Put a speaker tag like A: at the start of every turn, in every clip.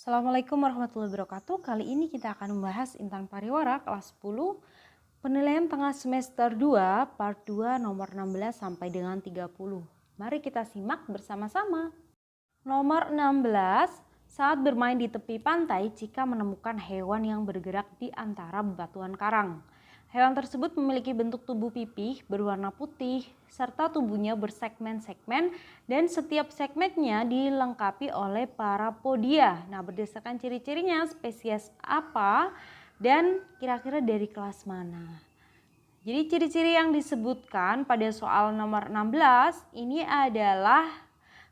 A: Assalamualaikum warahmatullahi wabarakatuh. Kali ini kita akan membahas Intan Pariwara kelas 10 penilaian tengah semester 2 part 2 nomor 16 sampai dengan 30. Mari kita simak bersama-sama. Nomor 16, saat bermain di tepi pantai jika menemukan hewan yang bergerak di antara bebatuan karang. Hewan tersebut memiliki bentuk tubuh pipih berwarna putih serta tubuhnya bersegmen-segmen dan setiap segmennya dilengkapi oleh parapodia. Nah, berdasarkan ciri-cirinya spesies apa dan kira-kira dari kelas mana. Jadi ciri-ciri yang disebutkan pada soal nomor 16 ini adalah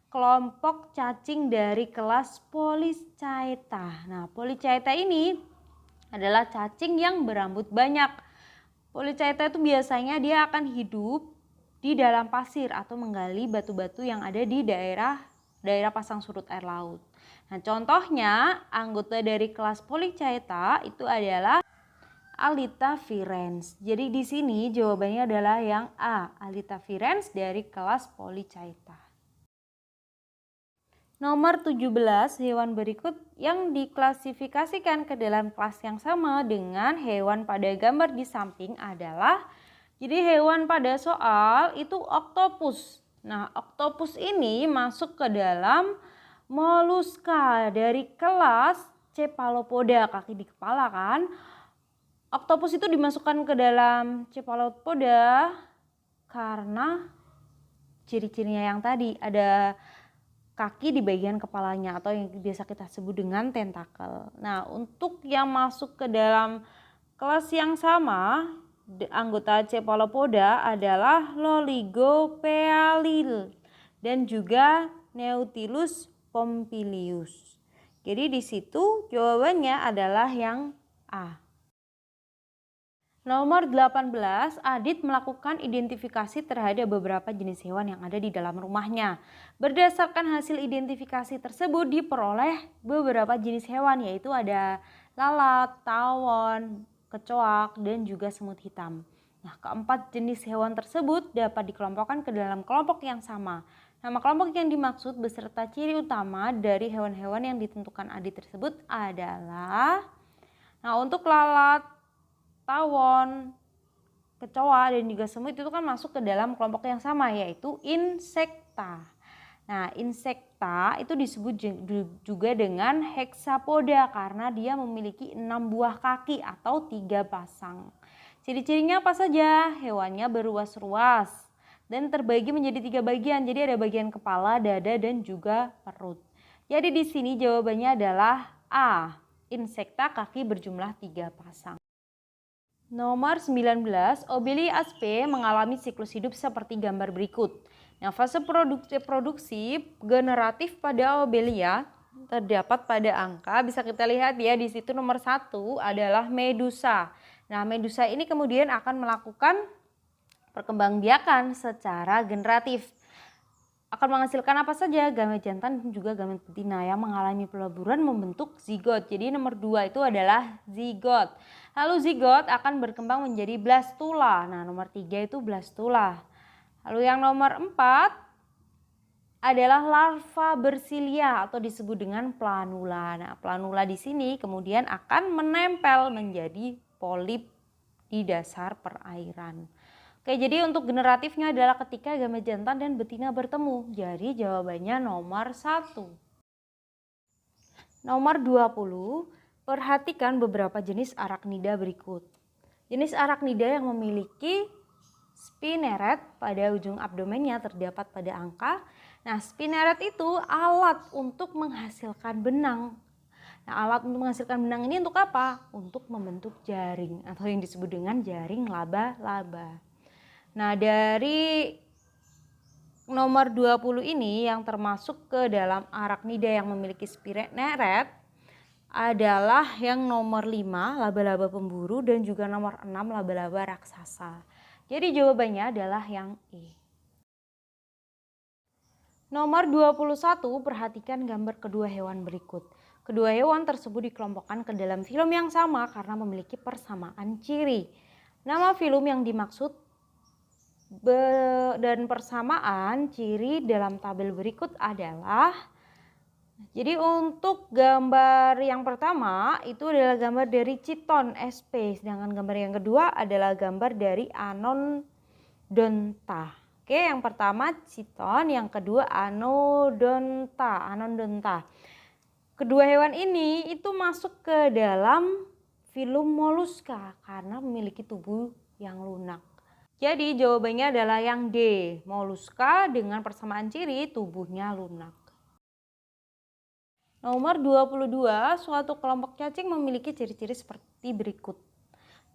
A: kelompok cacing dari kelas Polychaeta. Nah, Polychaeta ini adalah cacing yang berambut banyak. Polychaeta itu biasanya dia akan hidup di dalam pasir atau menggali batu-batu yang ada di daerah pasang surut air laut. Nah, contohnya anggota dari kelas Polychaeta itu adalah Alita virens. Jadi di sini jawabannya adalah yang A, Alita virens dari kelas Polychaeta. Nomor 17, hewan berikut yang diklasifikasikan ke dalam kelas yang sama dengan hewan pada gambar di samping adalah, jadi hewan pada soal itu oktopus. Nah, oktopus ini masuk ke dalam moluska dari kelas Cephalopoda, kaki di kepala kan. Oktopus itu dimasukkan ke dalam Cephalopoda karena ciri-cirinya yang tadi ada kaki di bagian kepalanya atau yang biasa kita sebut dengan tentakel. Nah, untuk yang masuk ke dalam kelas yang sama, anggota Cephalopoda adalah Loligopealil dan juga Nautilus pompilius. Jadi di situ jawabannya adalah yang A. Nomor 18, Adit melakukan identifikasi terhadap beberapa jenis hewan yang ada di dalam rumahnya. Berdasarkan hasil identifikasi tersebut diperoleh beberapa jenis hewan, yaitu ada lalat, tawon, kecoak, dan juga semut hitam. Nah, keempat jenis hewan tersebut dapat dikelompokkan ke dalam kelompok yang sama. Nama kelompok yang dimaksud beserta ciri utama dari hewan-hewan yang ditentukan Adit tersebut adalah, nah, untuk lalat, tawon, kecoa, dan juga semut itu kan masuk ke dalam kelompok yang sama, yaitu insekta. Nah, insekta itu disebut juga dengan hexapoda karena dia memiliki 6 buah kaki atau 3 pasang. Ciri-cirinya apa saja? Hewannya beruas-ruas dan terbagi menjadi 3 bagian. Jadi ada bagian kepala, dada, dan juga perut. Jadi di sini jawabannya adalah A, insekta kaki berjumlah 3 pasang. Nomor 19, Obeli aspe mengalami siklus hidup seperti gambar berikut. Nah, fase produksi generatif pada Obelia terdapat pada angka, bisa kita lihat ya di situ nomor 1 adalah medusa. Nah, medusa ini kemudian akan melakukan perkembangbiakan secara generatif. Akan menghasilkan apa saja? Gamet jantan dan juga gamet betina yang mengalami peleburan membentuk zigot. Jadi nomor 2 itu adalah zigot. Lalu zigot akan berkembang menjadi blastula. Nah, nomor 3 itu blastula. Lalu yang nomor 4 adalah larva bersilia atau disebut dengan planula. Nah, planula di sini kemudian akan menempel menjadi polip di dasar perairan. Oke, jadi untuk generatifnya adalah ketika gamet jantan dan betina bertemu. Jadi jawabannya nomor 1. Nomor 20, perhatikan beberapa jenis arachnida berikut. Jenis arachnida yang memiliki spinneret pada ujung abdomennya terdapat pada angka. Nah, spinneret itu alat untuk menghasilkan benang. Nah, alat untuk menghasilkan benang ini untuk apa? Untuk membentuk jaring atau yang disebut dengan jaring laba-laba. Nah, dari nomor 20 ini yang termasuk ke dalam arachnida yang memiliki spinneret adalah yang nomor 5 laba-laba pemburu dan juga nomor 6 laba-laba raksasa. Jadi jawabannya adalah yang E. Nomor 21, perhatikan gambar kedua hewan berikut. Kedua hewan tersebut dikelompokkan ke dalam film yang sama karena memiliki persamaan ciri. Nama film yang dimaksud dan persamaan ciri dalam tabel berikut adalah Jadi untuk gambar yang pertama itu adalah gambar dari Chiton sp, sedangkan gambar yang kedua adalah gambar dari Anodonta. Oke, yang pertama Chiton, yang kedua Anodonta. Kedua hewan ini itu masuk ke dalam filum Mollusca karena memiliki tubuh yang lunak. Jadi jawabannya adalah yang D, Mollusca dengan persamaan ciri tubuhnya lunak. Nomor 22, suatu kelompok cacing memiliki ciri-ciri seperti berikut.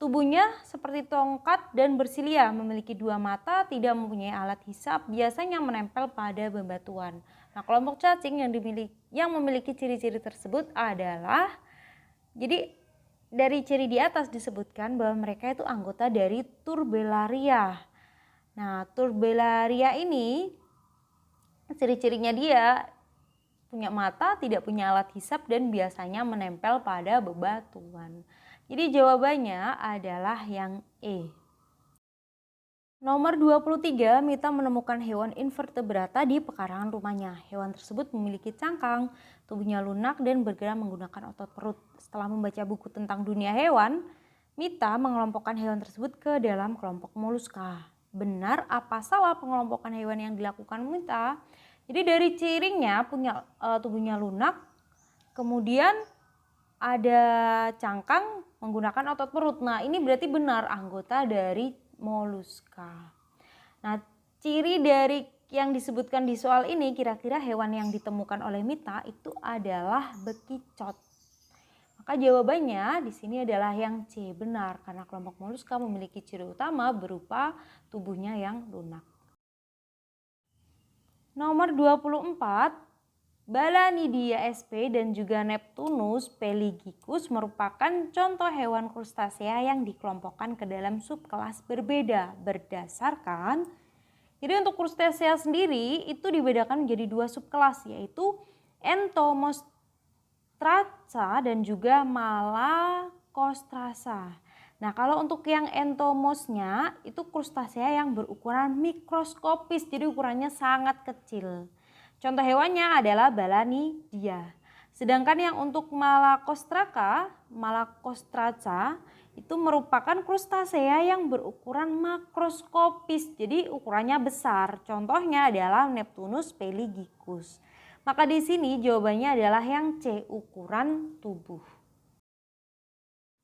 A: Tubuhnya seperti tongkat dan bersilia, memiliki 2 mata, tidak mempunyai alat hisap, biasanya menempel pada bebatuan. Nah, kelompok cacing yang memiliki ciri-ciri tersebut adalah, jadi dari ciri di atas disebutkan bahwa mereka itu anggota dari Turbellaria. Nah, Turbellaria ini ciri-cirinya dia punya mata, tidak punya alat hisap, dan biasanya menempel pada bebatuan. Jadi jawabannya adalah yang E. Nomor 23, Mita menemukan hewan invertebrata di pekarangan rumahnya. Hewan tersebut memiliki cangkang, tubuhnya lunak, dan bergerak menggunakan otot perut. Setelah membaca buku tentang dunia hewan, Mita mengelompokkan hewan tersebut ke dalam kelompok Mollusca. Benar apa salah pengelompokan hewan yang dilakukan Mita? Jadi dari cirinya punya tubuhnya lunak, kemudian ada cangkang menggunakan otot perut. Nah, ini berarti benar anggota dari Mollusca. Nah, ciri dari yang disebutkan di soal ini, kira-kira hewan yang ditemukan oleh Mita itu adalah bekicot. Maka jawabannya di sini adalah yang C, benar, karena kelompok Mollusca memiliki ciri utama berupa tubuhnya yang lunak. Nomor 24, Balanidia sp dan juga Neptunus peligicus merupakan contoh hewan krustasea yang dikelompokkan ke dalam subkelas berbeda berdasarkan. Jadi untuk krustasea sendiri itu dibedakan menjadi 2 subkelas, yaitu Entomostrata dan juga Malacostrata. Nah, kalau untuk yang entomosnya itu krustasea yang berukuran mikroskopis, jadi ukurannya sangat kecil. Contoh hewannya adalah Balanidia. Sedangkan yang untuk Malacostrata itu merupakan krustasea yang berukuran makroskopis, jadi ukurannya besar. Contohnya adalah Neptunus peligicus. Maka di sini jawabannya adalah yang C, ukuran tubuh.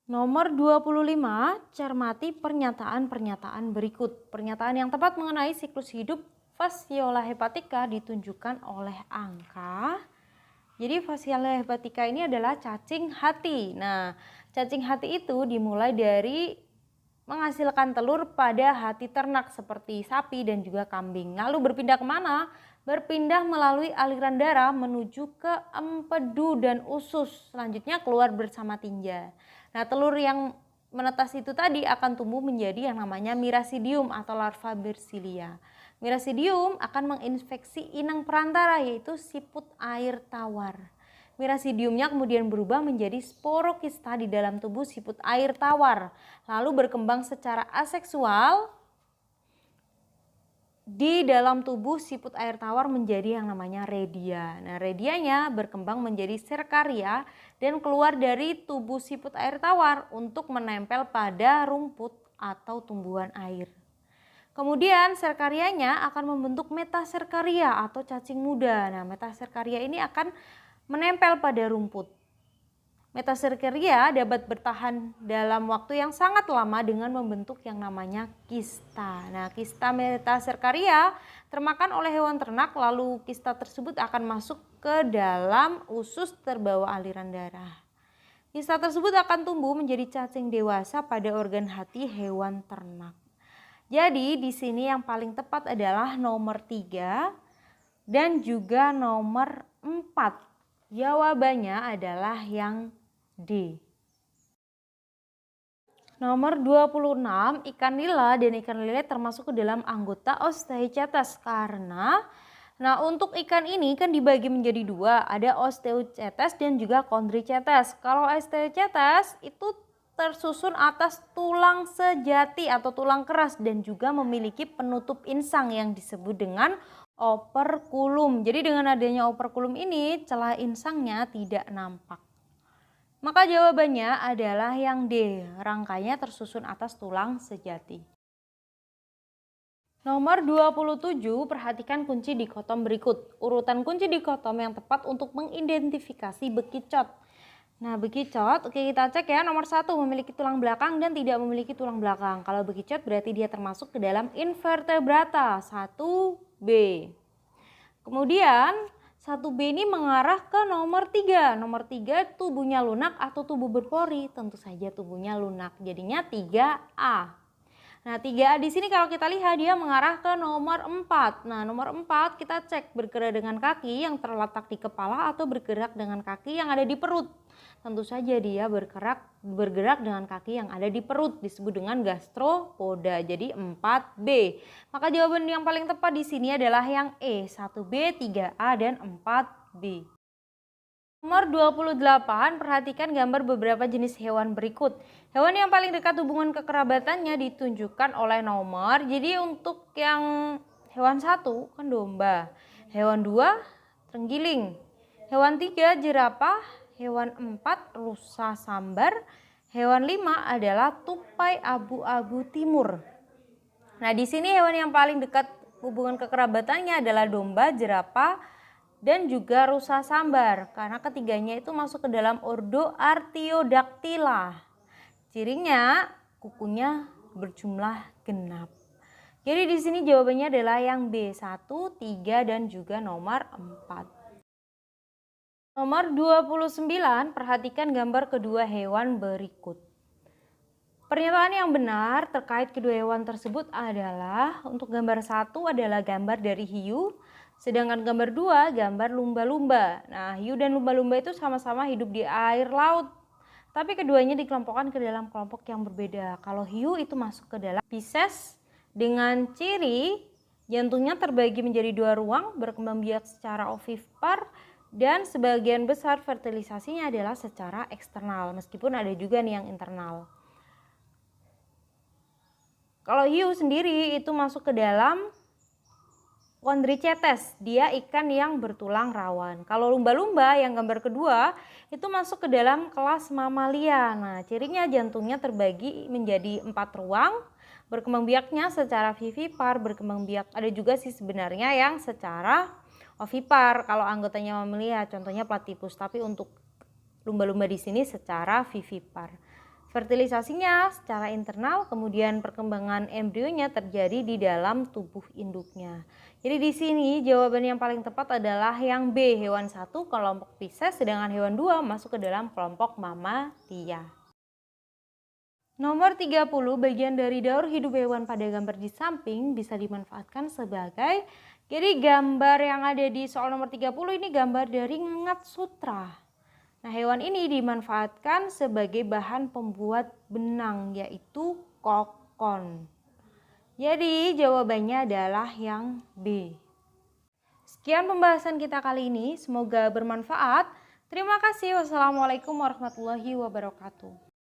A: Nomor 25, cermati pernyataan-pernyataan berikut. Pernyataan yang tepat mengenai siklus hidup Fasciola hepatica ditunjukkan oleh angka. Jadi Fasciola hepatica ini adalah cacing hati. Nah, cacing hati itu dimulai dari menghasilkan telur pada hati ternak seperti sapi dan juga kambing. Lalu berpindah kemana? Berpindah melalui aliran darah menuju ke empedu dan usus. Selanjutnya keluar bersama tinja. Nah, telur yang menetas itu tadi akan tumbuh menjadi yang namanya Miracidium atau larva Bersilia. Miracidium akan menginfeksi inang perantara, yaitu siput air tawar. Miracidiumnya kemudian berubah menjadi sporokista di dalam tubuh siput air tawar, lalu berkembang secara aseksual di dalam tubuh siput air tawar menjadi yang namanya redia. Nah, redianya berkembang menjadi serkaria dan keluar dari tubuh siput air tawar untuk menempel pada rumput atau tumbuhan air. Kemudian serkarianya akan membentuk metaserkaria atau cacing muda. Nah, metaserkaria ini akan menempel pada rumput. Metaserkaria dapat bertahan dalam waktu yang sangat lama dengan membentuk yang namanya kista. Nah, kista metaserkaria termakan oleh hewan ternak, lalu kista tersebut akan masuk ke dalam usus terbawa aliran darah. Kista tersebut akan tumbuh menjadi cacing dewasa pada organ hati hewan ternak. Jadi di sini yang paling tepat adalah nomor 3 dan juga nomor 4. Jawabannya adalah yang D. Nomor 26, ikan nila dan ikan lele termasuk ke dalam anggota Osteocetes karena untuk ikan ini kan dibagi menjadi 2, ada Osteocetes dan juga Chondrichthyes. Kalau Osteocetes itu tersusun atas tulang sejati atau tulang keras dan juga memiliki penutup insang yang disebut dengan Operkulum. Jadi dengan adanya operkulum ini celah insangnya tidak nampak. Maka jawabannya adalah yang D, rangkanya tersusun atas tulang sejati. Nomor 27, perhatikan kunci dikotom berikut. Urutan kunci dikotom yang tepat untuk mengidentifikasi bekicot. Nah, bekicot, oke kita cek ya. Nomor 1, memiliki tulang belakang dan tidak memiliki tulang belakang. Kalau bekicot berarti dia termasuk ke dalam invertebrata, 1B. Kemudian 1B ini mengarah ke nomor 3. Nomor 3 tubuhnya lunak atau tubuh berpori. Tentu saja tubuhnya lunak. Jadinya 3A. Nah 3A di sini kalau kita lihat dia mengarah ke nomor 4. Nah nomor 4 kita cek bergerak dengan kaki yang terletak di kepala atau bergerak dengan kaki yang ada di perut. Tentu saja dia bergerak dengan kaki yang ada di perut, disebut dengan gastropoda. Jadi 4B. Maka jawaban yang paling tepat di sini adalah yang E, 1B, 3A, dan 4B. Nomor 28, perhatikan gambar beberapa jenis hewan berikut. Hewan yang paling dekat hubungan kekerabatannya ditunjukkan oleh nomor. Jadi untuk yang hewan 1 kan domba, hewan 2 terenggiling, hewan 3 jerapah, hewan 4 rusa sambar, hewan 5 adalah tupai abu-abu timur. Nah, di sini hewan yang paling dekat hubungan kekerabatannya adalah domba, jerapah, dan juga rusa sambar. Karena ketiganya itu masuk ke dalam ordo Artiodactyla. Cirinya kukunya berjumlah genap. Jadi di sini jawabannya adalah yang B, 1, 3, dan juga nomor 4. Nomor 29, perhatikan gambar kedua hewan berikut. Pernyataan yang benar terkait kedua hewan tersebut adalah untuk gambar 1 adalah gambar dari hiu, sedangkan gambar 2 gambar lumba-lumba. Nah, hiu dan lumba-lumba itu sama-sama hidup di air laut. Tapi keduanya dikelompokkan ke dalam kelompok yang berbeda. Kalau hiu itu masuk ke dalam Pisces dengan ciri jantungnya terbagi menjadi 2 ruang, berkembang biak secara ovipar, dan sebagian besar fertilisasinya adalah secara eksternal, meskipun ada juga nih yang internal. Kalau hiu sendiri itu masuk ke dalam Chondrichthyes, dia ikan yang bertulang rawan. Kalau lumba-lumba yang gambar kedua itu masuk ke dalam kelas mamalia. Nah, cirinya jantungnya terbagi menjadi 4 ruang, berkembang biaknya secara vivipar, berkembang biak ada juga sih sebenarnya yang secara ovipar kalau anggotanya mamalia, contohnya platypus, tapi untuk lumba-lumba di sini secara vivipar. Fertilisasinya secara internal, kemudian perkembangan embrionya terjadi di dalam tubuh induknya. Jadi di sini jawaban yang paling tepat adalah yang B, hewan 1 kelompok Pisces, sedangkan hewan 2 masuk ke dalam kelompok mamalia. Nomor 30, bagian dari daur hidup hewan pada gambar di samping bisa dimanfaatkan sebagai, jadi gambar yang ada di soal nomor 30 ini gambar dari ngengat sutra. Nah, hewan ini dimanfaatkan sebagai bahan pembuat benang, yaitu kokon. Jadi jawabannya adalah yang B. Sekian pembahasan kita kali ini, semoga bermanfaat. Terima kasih. Wassalamualaikum warahmatullahi wabarakatuh.